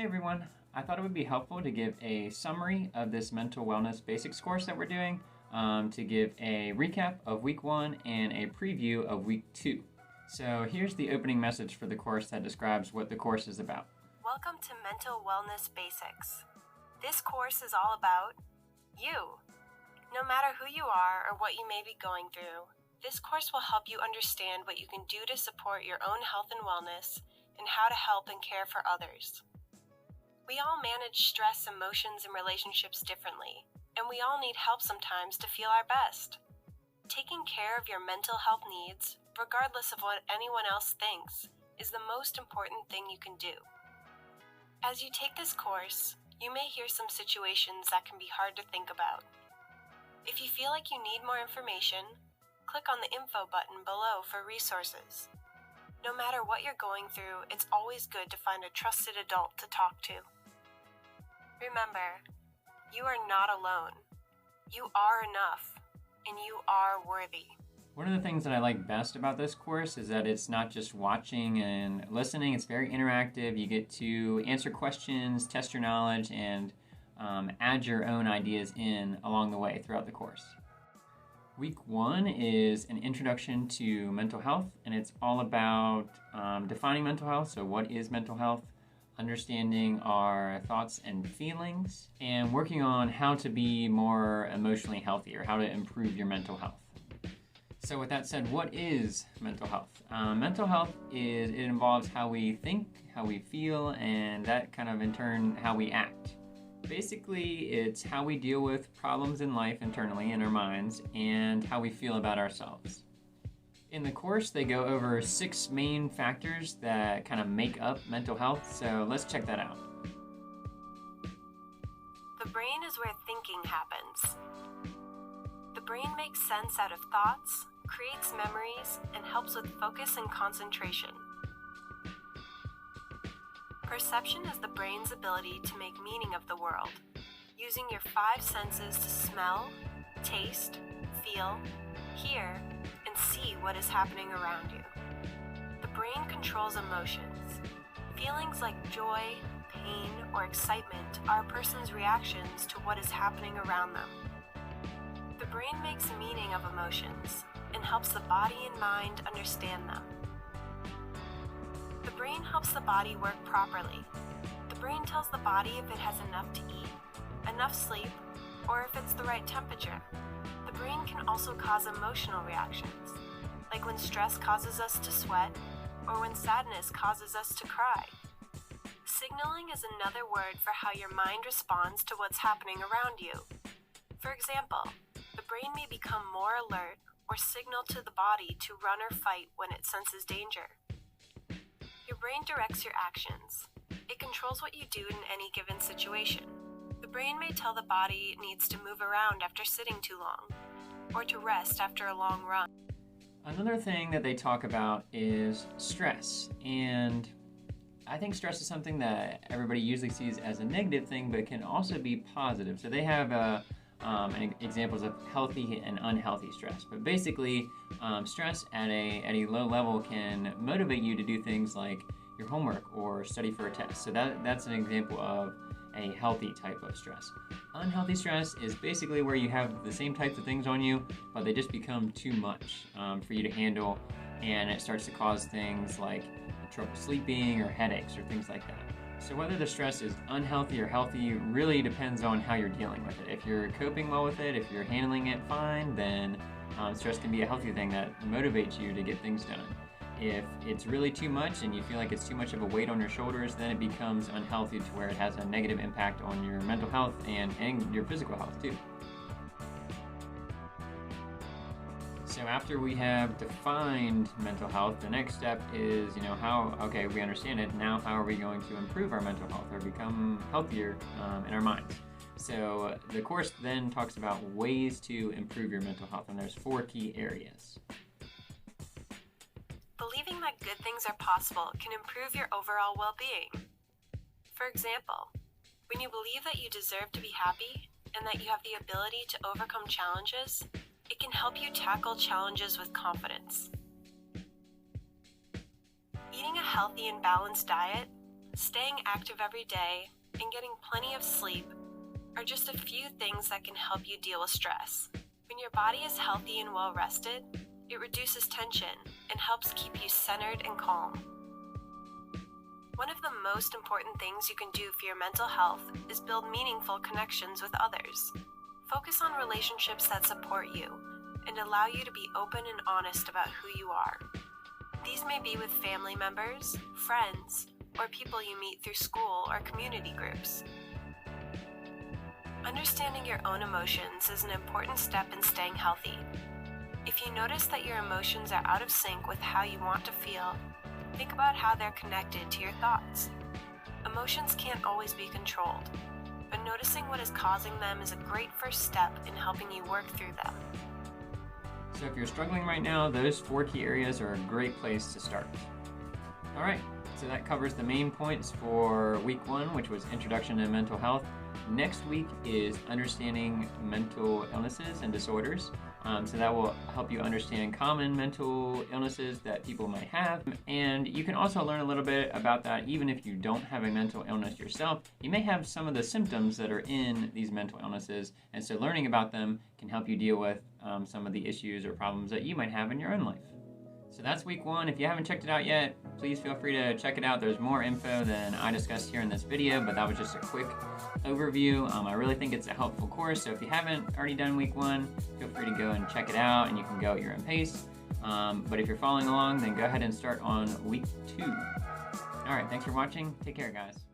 everyone, I thought it would be helpful to give a summary of this mental wellness basics course that we're doing, to give a recap of week 1 and a preview of week 2. So here's the opening message for the course that describes what the course is about. Welcome to Mental Wellness Basics. This course is all about you. No matter who you are or what you may be going through, this course will help you understand what you can do to support your own health and wellness and how to help and care for others. We all manage stress, emotions, and relationships differently, and we all need help sometimes to feel our best. Taking care of your mental health needs, regardless of what anyone else thinks, is the most important thing you can do. As you take this course, you may hear some situations that can be hard to think about. If you feel like you need more information, click on the info button below for resources. No matter what you're going through, it's always good to find a trusted adult to talk to. Remember, you are not alone. You are enough, and you are worthy. One of the things that I like best about this course is that it's not just watching and listening, it's very interactive. You get to answer questions, test your knowledge, and add your own ideas in along the way throughout the course. Week 1 is an introduction to mental health, and it's all about defining mental health. So what is mental health? Understanding our thoughts and feelings, and working on how to be more emotionally healthy or how to improve your mental health. So with that said, what is mental health? Mental health it involves how we think, how we feel, and that kind of in turn how we act. Basically, it's how we deal with problems in life internally in our minds and how we feel about ourselves. In the course, they go over 6 main factors that kind of make up mental health, so let's check that out. The brain is where thinking happens. The brain makes sense out of thoughts, creates memories, and helps with focus and concentration. Perception is the brain's ability to make meaning of the world, using your 5 senses to smell, taste, feel, hear, and see what is happening around you. The brain controls emotions. Feelings like joy, pain, or excitement are a person's reactions to what is happening around them. The brain makes meaning of emotions and helps the body and mind understand them. The brain helps the body work properly. The brain tells the body if it has enough to eat, enough sleep, or if it's the right temperature. The brain can also cause emotional reactions, like when stress causes us to sweat or when sadness causes us to cry. Signaling is another word for how your mind responds to what's happening around you. For example, the brain may become more alert or signal to the body to run or fight when it senses danger. Your brain directs your actions. It controls what you do in any given situation. The brain may tell the body it needs to move around after sitting too long, or to rest after a long run. Another thing that they talk about is stress, and I think stress is something that everybody usually sees as a negative thing, but it can also be positive. So they have examples of healthy and unhealthy stress. But basically, stress at a low level can motivate you to do things like your homework or study for a test. So that's an example of a healthy type of stress. Unhealthy stress is basically where you have the same types of things on you, but they just become too much for you to handle, and it starts to cause things like trouble sleeping or headaches or things like that. So whether the stress is unhealthy or healthy really depends on how you're dealing with it. If you're coping well with it, if you're handling it fine, then stress can be a healthy thing that motivates you to get things done. If it's really too much and you feel like it's too much of a weight on your shoulders, then it becomes unhealthy to where it has a negative impact on your mental health and your physical health too. So after we have defined mental health, the next step is, we understand it. Now, how are we going to improve our mental health or become healthier in our minds? So the course then talks about ways to improve your mental health, and there's 4 key areas. Believing that good things are possible can improve your overall well-being. For example, when you believe that you deserve to be happy and that you have the ability to overcome challenges, it can help you tackle challenges with confidence. Eating a healthy and balanced diet, Staying active every day and getting plenty of sleep are just a few things that can help you deal with stress. When your body is healthy and well rested, it reduces tension and helps keep you centered and calm. One of the most important things you can do for your mental health is build meaningful connections with others. Focus on relationships that support you and allow you to be open and honest about who you are. These may be with family members, friends, or people you meet through school or community groups. Understanding your own emotions is an important step in staying healthy. If you notice that your emotions are out of sync with how you want to feel, think about how they're connected to your thoughts. Emotions can't always be controlled, but noticing what is causing them is a great first step in helping you work through them. So if you're struggling right now, those 4 key areas are a great place to start. All right, so that covers the main points for week 1, which was Introduction to Mental Health. Next week is Understanding Mental Illnesses and Disorders. So that will help you understand common mental illnesses that people might have. And you can also learn a little bit about that even if you don't have a mental illness yourself. You may have some of the symptoms that are in these mental illnesses, and so learning about them can help you deal with some of the issues or problems that you might have in your own life. So that's week 1. If you haven't checked it out yet, please feel free to check it out. There's more info than I discussed here in this video, but that was just a quick overview. I really think it's a helpful course, so if you haven't already done week 1, feel free to go and check it out, and you can go at your own pace. But if you're following along, then go ahead and start on week 2. All right, thanks for watching. Take care, guys.